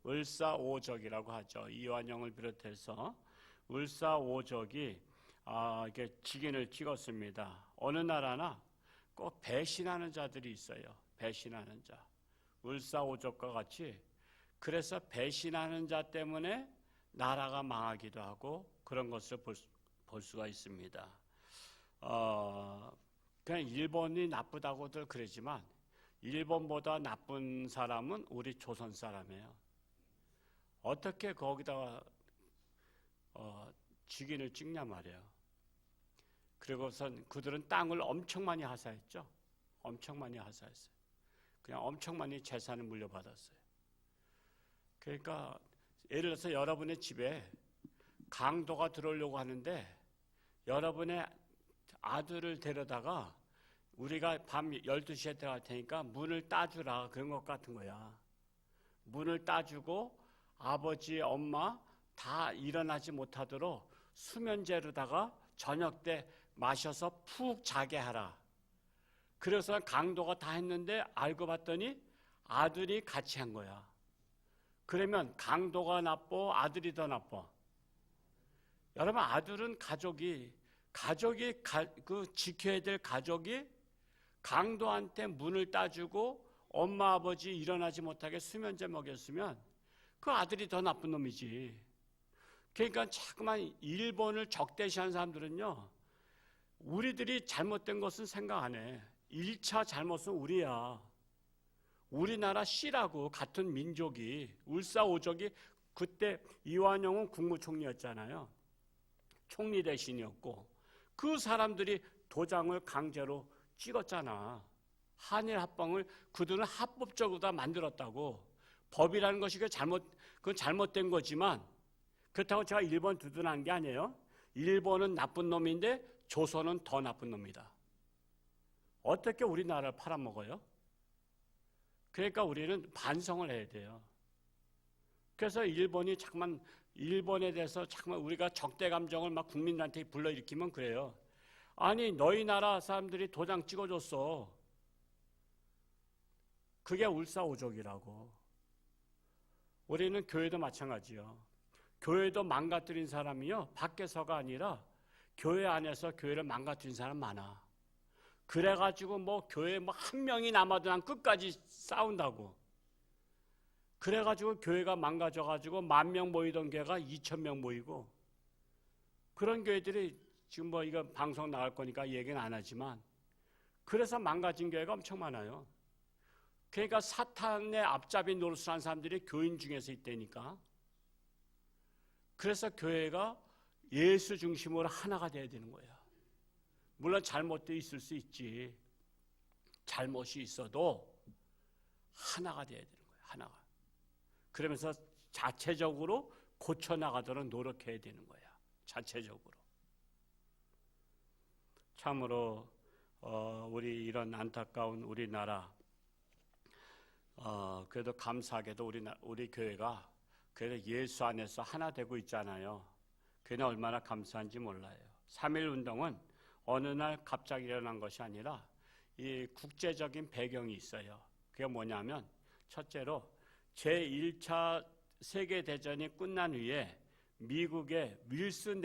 을사오적이라고 하죠. 이완용을 비롯해서 을사오적이 이렇게 직인을 찍었습니다. 어느 나라나 꼭 배신하는 자들이 있어요. 배신하는 자. 을사오적과 같이 그래서 배신하는 자 때문에 나라가 망하기도 하고 그런 것을 볼 수가 있습니다. 그냥 일본이 나쁘다고들 그러지만 일본보다 나쁜 사람은 우리 조선 사람이에요. 어떻게 거기다가 직인을 찍냐 말이에요. 그리고선 그들은 땅을 엄청 많이 하사했죠. 엄청 많이 하사했어요. 그냥 엄청 많이 재산을 물려받았어요. 그러니까 예를 들어서 여러분의 집에 강도가 들어오려고 하는데 여러분의 아들을 데려다가 우리가 밤 12시에 들어갈 테니까 문을 따주라 그런 것 같은 거야. 문을 따주고 아버지, 엄마 다 일어나지 못하도록 수면제로다가 저녁 때 마셔서 푹 자게 하라. 그래서 강도가 다 했는데 알고 봤더니 아들이 같이 한 거야. 그러면 강도가 나빠, 아들이 더 나빠? 여러분, 아들은 가족이 지켜야 될 가족이 강도한테 문을 따주고 엄마 아버지 일어나지 못하게 수면제 먹였으면 그 아들이 더 나쁜 놈이지. 그러니까 자꾸만 일본을 적대시하는 사람들은요, 우리들이 잘못된 것은 생각 안 해. 1차 잘못은 우리야. 우리나라 C라고 같은 민족이 을사오적이 그때 이완용은 국무총리였잖아요. 총리 대신이었고 그 사람들이 도장을 강제로 찍었잖아. 한일 합방을 그들은 합법적으로 다 만들었다고. 법이라는 것이 그건 잘못된 거지만 그렇다고 제가 일본 두둔한 게 아니에요. 일본은 나쁜 놈인데 조선은 더 나쁜 놈이다. 어떻게 우리나라를 팔아먹어요? 그러니까 우리는 반성을 해야 돼요. 그래서 일본에 대해서 자꾸만 우리가 적대 감정을 막 국민들한테 불러일으키면 그래요. 아니, 너희 나라 사람들이 도장 찍어줬어. 그게 을사오적이라고. 우리는 교회도 마찬가지요. 교회도 망가뜨린 사람이요, 밖에서가 아니라 교회 안에서 교회를 망가뜨린 사람 많아. 그래가지고 교회 한 명이 남아도 난 끝까지 싸운다고. 그래가지고 교회가 망가져가지고 10,000명 모이던 교회가 2,000명 모이고, 그런 교회들이 지금 이거 방송 나갈 거니까 얘기는 안 하지만, 그래서 망가진 교회가 엄청 많아요. 그러니까 사탄의 앞잡이 노릇을 하는 사람들이 교인 중에서 있다니까. 그래서 교회가 예수 중심으로 하나가 돼야 되는 거야. 물론 잘못도 있을 수 있지. 잘못이 있어도 하나가 돼야 되는 거야. 하나가. 그러면서 자체적으로 고쳐나가도록 노력해야 되는 거야. 자체적으로. 참으로 우리 이런 안타까운 우리나라, 그래도 감사하게도 우리 교회가 그래도 예수 안에서 하나 되고 있잖아요. 그게 얼마나 감사한지 몰라요. 3.1 운동은 어느 날 갑자기 일어난 것이 아니라 이 국제적인 배경이 있어요. 그게 뭐냐면, 첫째로 제1차 세계대전이 끝난 후에 미국의 윌슨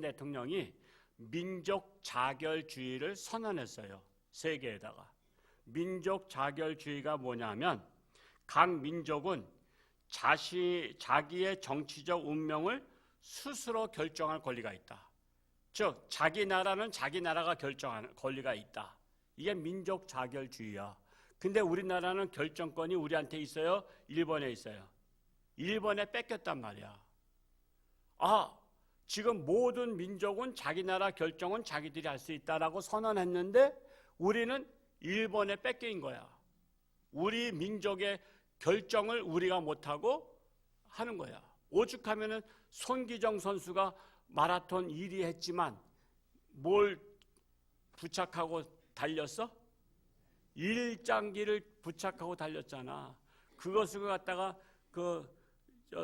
대통령이 민족 자결주의를 선언했어요. 세계에다가. 민족 자결주의가 뭐냐면, 각 민족은 자기의 정치적 운명을 스스로 결정할 권리가 있다. 즉, 자기 나라는 자기 나라가 결정하는 권리가 있다. 이게 민족 자결주의야. 근데 우리나라는 결정권이 우리한테 있어요? 일본에 있어요? 일본에 뺏겼단 말이야. 지금 모든 민족은 자기 나라 결정은 자기들이 할 수 있다라고 선언했는데 우리는 일본에 뺏긴 거야. 우리 민족의 결정을 우리가 못하고 하는 거야. 오죽하면은 손기정 선수가 마라톤 1위 했지만 뭘 부착하고 달렸어? 일장기를 부착하고 달렸잖아. 그것을 갖다가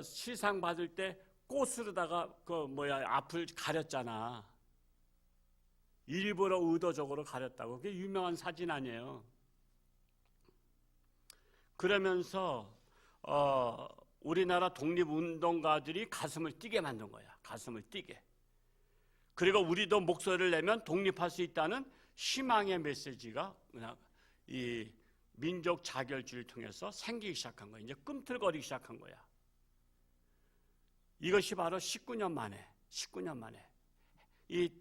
시상 받을 때 꽃으로다가 앞을 가렸잖아. 일부러 의도적으로 가렸다고. 그게 유명한 사진 아니에요. 그러면서 우리나라 독립운동가들이 가슴을 뛰게 만든 거야. 가슴을 뛰게. 그리고 우리도 목소리를 내면 독립할 수 있다는 희망의 메시지가 이 민족 자결주의를 통해서 생기기 시작한 거야. 이제 꿈틀거리기 시작한 거야. 이것이 바로 19년 만에 이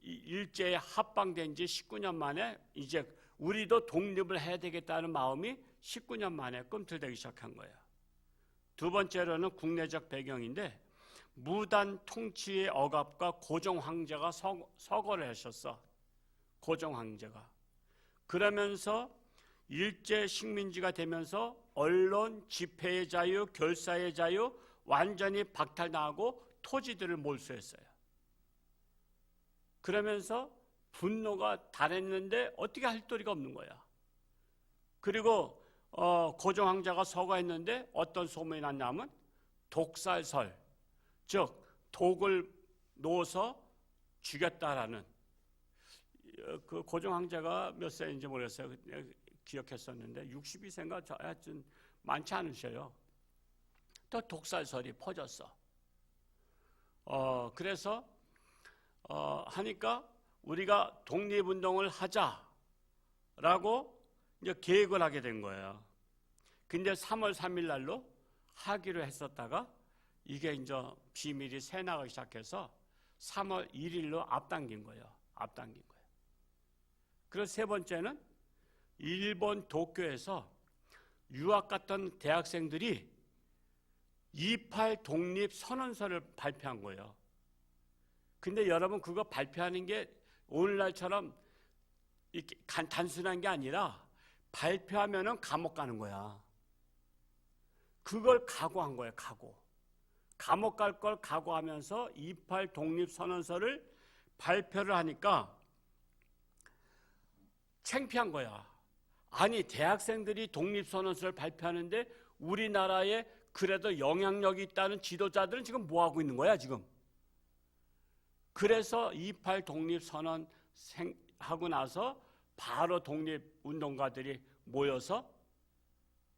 일제에 합방된 지 19년 만에 이제 우리도 독립을 해야 되겠다는 마음이 19년 만에 꿈틀대기 시작한 거예요. 두 번째로는 국내적 배경인데 무단 통치의 억압과 고종 황제가 서거를 하셨어. 고종 황제가. 그러면서 일제 식민지가 되면서 언론, 집회의 자유, 결사의 자유 완전히 박탈당하고 토지들을 몰수했어요. 그러면서 분노가 달했는데 어떻게 할 도리가 없는 거야. 그리고 고종 황제가 서거했는데 어떤 소문이 났냐면 독살설, 즉 독을 놓아서 죽였다라는, 그 고종 황제가 몇 세인지 모르겠어요. 기억했었는데 62세인가 하여튼 많지 않으셔요. 또 독살설이 퍼졌어. 그래서 하니까 우리가 독립운동을 하자라고 이제 계획을 하게 된 거예요. 근데 3월 3일 날로 하기로 했었다가 이게 이제 비밀이 새나가기 시작해서 3월 1일로 앞당긴 거예요. 그래서 세 번째는 일본 도쿄에서 유학 갔던 대학생들이 28 독립 선언서를 발표한 거예요. 근데 여러분 그거 발표하는 게 오늘날처럼 이렇게 단순한 게 아니라 발표하면은 감옥 가는 거야. 그걸 각오한 거예요. 감옥 갈 걸 각오하면서 28 독립 선언서를 발표를 하니까 창피한 거야. 아니 대학생들이 독립선언서를 발표하는데 우리나라에 그래도 영향력이 있다는 지도자들은 지금 뭐하고 있는 거야 지금. 그래서 28 독립선언 하고 나서 바로 독립운동가들이 모여서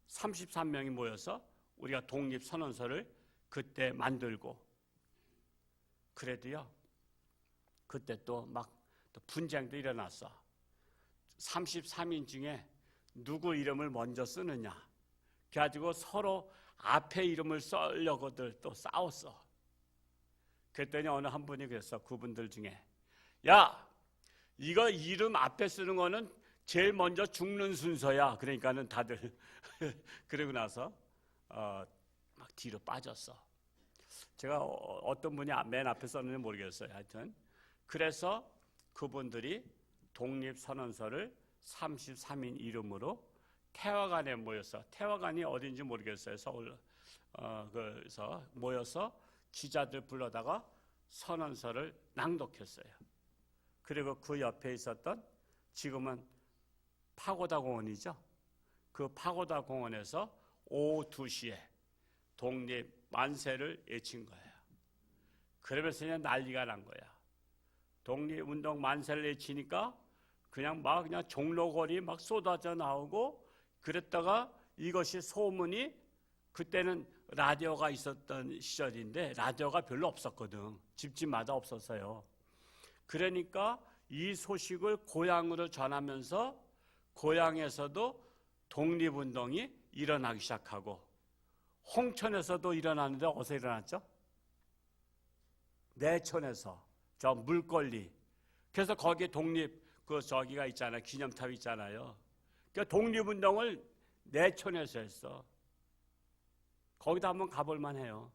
33명이 모여서 우리가 독립선언서를 그때 만들고, 그래도요 그때 또 막 분쟁도 일어났어. 33인 중에 누구 이름을 먼저 쓰느냐 그래가지고 서로 앞에 이름을 쓰려고들 또 싸웠어. 그랬더니 어느 한 분이 그랬어. 그분들 중에 야 이거 이름 앞에 쓰는 거는 제일 먼저 죽는 순서야. 그러니까는 다들 그러고 나서 막 뒤로 빠졌어. 제가 어떤 분이 맨 앞에 썼는지 모르겠어요. 하여튼 그래서 그분들이 독립선언서를 33인 이름으로 태화관에 모여서, 태화관이 어딘지 모르겠어요. 서울 그래서 모여서 기자들 불러다가 선언서를 낭독했어요. 그리고 그 옆에 있었던 지금은 파고다 공원이죠. 그 파고다 공원에서 오후 2시에 독립 만세를 외친 거예요. 그러면서 그냥 난리가 난 거야. 독립운동 만세를 외치니까 그냥 종로거리 막 쏟아져 나오고 그랬다가 이것이 소문이, 그때는 라디오가 있었던 시절인데 라디오가 별로 없었거든. 집집마다 없었어요. 그러니까 이 소식을 고향으로 전하면서 고향에서도 독립운동이 일어나기 시작하고, 홍천에서도 일어났는데 어디서 일어났죠? 내천에서, 저 물권리. 그래서 거기에 독립 저기가 있잖아요. 기념탑 있잖아요. 그러니까 독립운동을 내천에서 했어. 거기다 한번 가볼만 해요.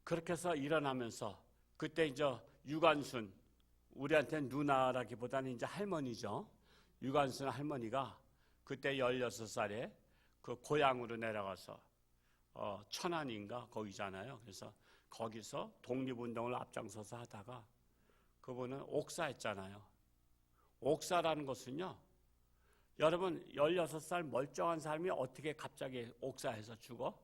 그렇게 해서 일어나면서 그때 이제 유관순, 우리한테는 누나라기보다는 이제 할머니죠. 유관순 할머니가 그때 16살에 그 고향으로 내려가서 천안인가 거기잖아요. 그래서 거기서 독립운동을 앞장서서 하다가 그분은 옥사했잖아요. 옥사라는 것은요, 여러분 16살 멀쩡한 사람이 어떻게 갑자기 옥사해서 죽어?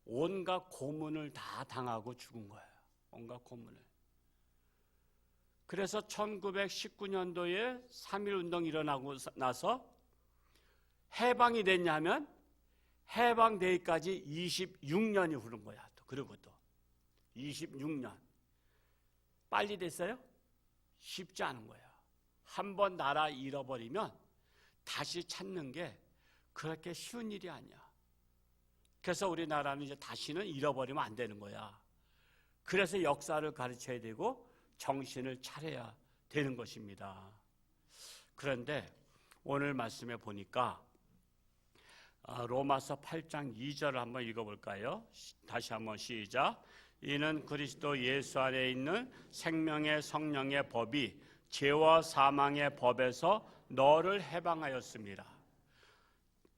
온갖 고문을 다 당하고 죽은 거예요. 온갖 고문을. 그래서 1919년도에 3.1 운동이 일어나고 나서 해방이 됐냐면 해방되기까지 26년이 흐른 거야. 그리고 또 26년. 빨리 됐어요? 쉽지 않은 거야. 한번 나라 잃어버리면 다시 찾는 게 그렇게 쉬운 일이 아니야. 그래서 우리나라는 이제 다시는 잃어버리면 안 되는 거야. 그래서 역사를 가르쳐야 되고 정신을 차려야 되는 것입니다. 그런데 오늘 말씀에 보니까 로마서 8장 2절을 한번 읽어볼까요? 다시 한번 시작. 이는 그리스도 예수 안에 있는 생명의 성령의 법이 죄와 사망의 법에서 너를 해방하였습니다.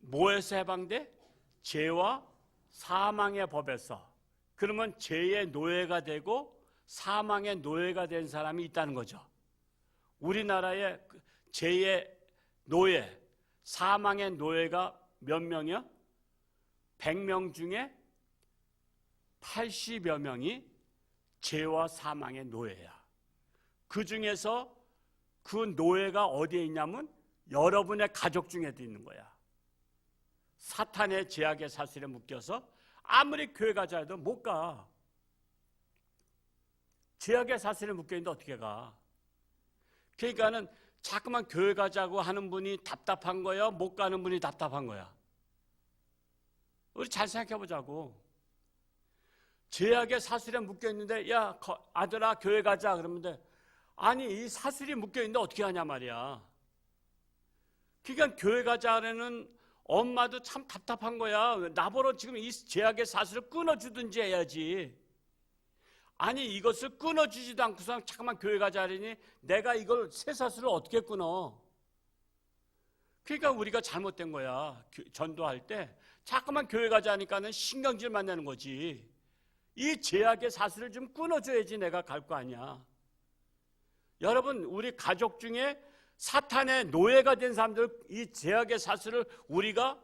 뭐에서 해방돼? 죄와 사망의 법에서. 그러면 죄의 노예가 되고 사망의 노예가 된 사람이 있다는 거죠. 우리나라의 죄의 노예, 사망의 노예가 몇 명이요? 100명 중에 80여 명이 죄와 사망의 노예야. 그 중에서 그 노예가 어디에 있냐면 여러분의 가족 중에도 있는 거야. 사탄의 제약의 사슬에 묶여서 아무리 교회 가자 해도 못 가. 제약의 사슬에 묶여있는데 어떻게 가? 그러니까는 자꾸만 교회 가자고 하는 분이 답답한 거야? 못 가는 분이 답답한 거야? 우리 잘 생각해 보자고. 제약의 사슬에 묶여있는데 야 아들아 교회 가자 그러는데 아니 이 사슬이 묶여있는데 어떻게 하냐 말이야. 그러니까 교회 가자는 엄마도 참 답답한 거야. 나보러 지금 이 제약의 사슬을 끊어주든지 해야지. 아니 이것을 끊어주지도 않고서 잠깐만 교회 가자 하려니 내가 이걸 새 사슬을 어떻게 끊어. 그러니까 우리가 잘못된 거야. 전도할 때 자꾸만 교회 가자 하니까는 신경질만 내는 거지. 이 제약의 사슬을 좀 끊어줘야지 내가 갈 거 아니야. 여러분 우리 가족 중에 사탄의 노예가 된 사람들 이 제약의 사슬을 우리가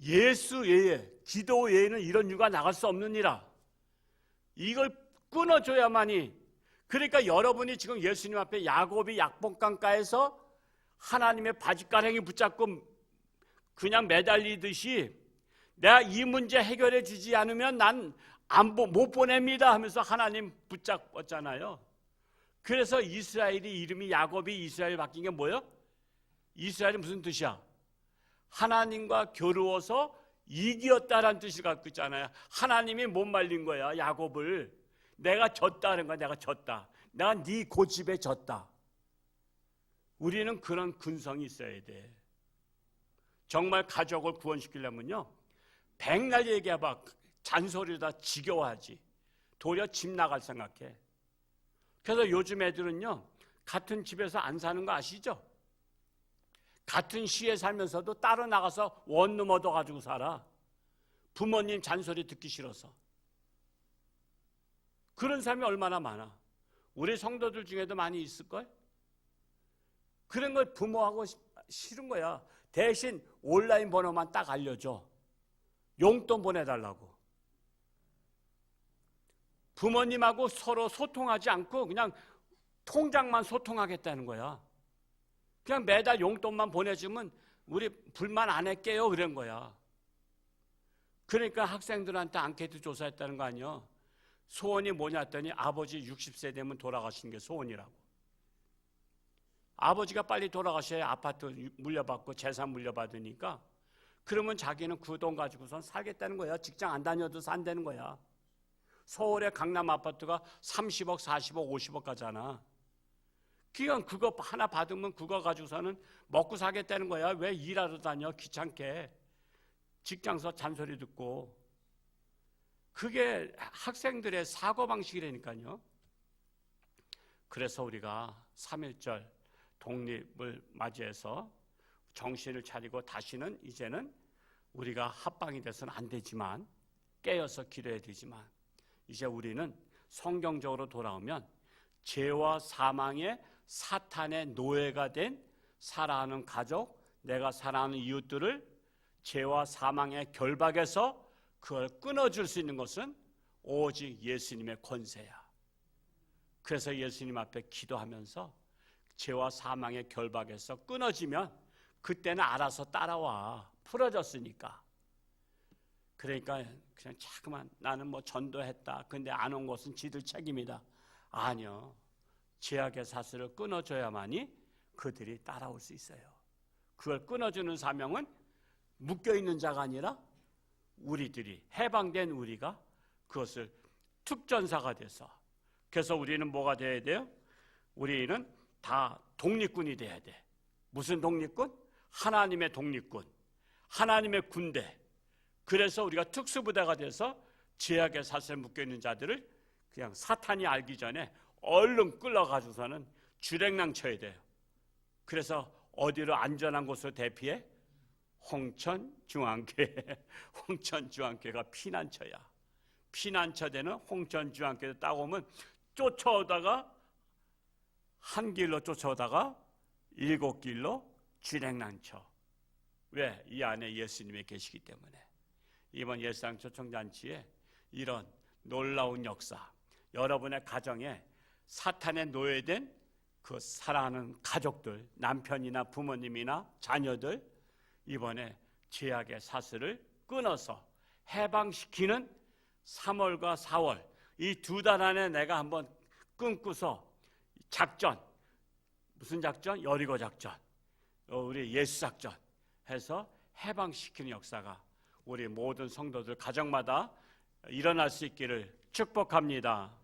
예수 외에 기도 외에는 이런 유가 나갈 수 없느니라. 이걸 끊어줘야만이. 그러니까 여러분이 지금 예수님 앞에 야곱이 약봉강가에서 하나님의 바짓가랑이 붙잡고 그냥 매달리듯이 내가 이 문제 해결해 주지 않으면 난 못 보냅니다 하면서 하나님 붙잡았잖아요. 그래서 이스라엘이 이름이 야곱이 이스라엘 바뀐 게 뭐예요? 이스라엘이 무슨 뜻이야? 하나님과 겨루어서 이기었다라는 뜻을 갖고 있잖아요. 하나님이 못 말린 거야 야곱을. 내가 졌다는 거야. 내가 졌다. 내가 네 고집에 졌다. 우리는 그런 근성이 있어야 돼. 정말 가족을 구원시키려면요 백날 얘기해봐. 잔소리다 지겨워하지. 도리어 집 나갈 생각해. 그래서 요즘 애들은요 같은 집에서 안 사는 거 아시죠? 같은 시에 살면서도 따로 나가서 원룸 얻어가지고 살아. 부모님 잔소리 듣기 싫어서. 그런 사람이 얼마나 많아. 우리 성도들 중에도 많이 있을걸? 그런 걸 부모하고 싫은 거야. 대신 온라인 번호만 딱 알려줘. 용돈 보내달라고. 부모님하고 서로 소통하지 않고 그냥 통장만 소통하겠다는 거야. 그냥 매달 용돈만 보내주면 우리 불만 안 할게요 그런 거야. 그러니까 학생들한테 앙케이트 조사했다는 거 아니야. 소원이 뭐냐 했더니 아버지 60세 되면 돌아가시는 게 소원이라고. 아버지가 빨리 돌아가셔야 아파트 물려받고 재산 물려받으니까 그러면 자기는 그 돈 가지고선 살겠다는 거야. 직장 안 다녀도 산다는 거야. 서울의 강남 아파트가 30억, 40억, 50억 가잖아. 그냥 그거 하나 받으면 그거 가지고서는 먹고 사겠다는 거야. 왜 일하러 다녀? 귀찮게. 직장에서 잔소리 듣고. 그게 학생들의 사고방식이라니까요. 그래서 우리가 3.1절 독립을 맞이해서 정신을 차리고 다시는 이제는 우리가 합방이 돼서는 안 되지만 깨어서 기도해야 되지만 이제 우리는 성경적으로 돌아오면 죄와 사망의 사탄의 노예가 된 사랑하는 가족, 내가 사랑하는 이웃들을 죄와 사망의 결박에서 그걸 끊어줄 수 있는 것은 오직 예수님의 권세야. 그래서 예수님 앞에 기도하면서 죄와 사망의 결박에서 끊어지면 그때는 알아서 따라와. 풀어졌으니까. 그러니까 그냥 자꾸만 나는 뭐 전도했다. 근데 안 온 것은 지들 책임이다. 아니요. 죄악의 사슬을 끊어줘야만이 그들이 따라올 수 있어요. 그걸 끊어주는 사명은 묶여있는 자가 아니라 우리들이, 해방된 우리가 그것을 특전사가 돼서, 그래서 우리는 뭐가 돼야 돼요? 우리는 다 독립군이 돼야 돼. 무슨 독립군? 하나님의 독립군, 하나님의 군대. 그래서 우리가 특수부대가 돼서 죄악의 사슬에 묶여있는 자들을 그냥 사탄이 알기 전에 얼른 끌어가지고서는 주랭랑 쳐야 돼요. 그래서 어디로 안전한 곳으로 대피해? 홍천중앙교회. 홍천중앙교회가 피난처야. 피난처되는 홍천중앙교회 따오면 쫓아오다가 한 길로 쫓아오다가 7길로 주랭랑 쳐. 왜? 이 안에 예수님이 계시기 때문에. 이번 예수상 초청잔치에 이런 놀라운 역사, 여러분의 가정에 사탄에 노예된 그 사랑하는 가족들, 남편이나 부모님이나 자녀들, 이번에 죄악의 사슬을 끊어서 해방시키는 3월과 4월 이 2달 안에 내가 한번 끊고서 작전, 무슨 작전? 여리고 작전, 우리 예수 작전 해서 해방시키는 역사가 우리 모든 성도들 가정마다 일어날 수 있기를 축복합니다.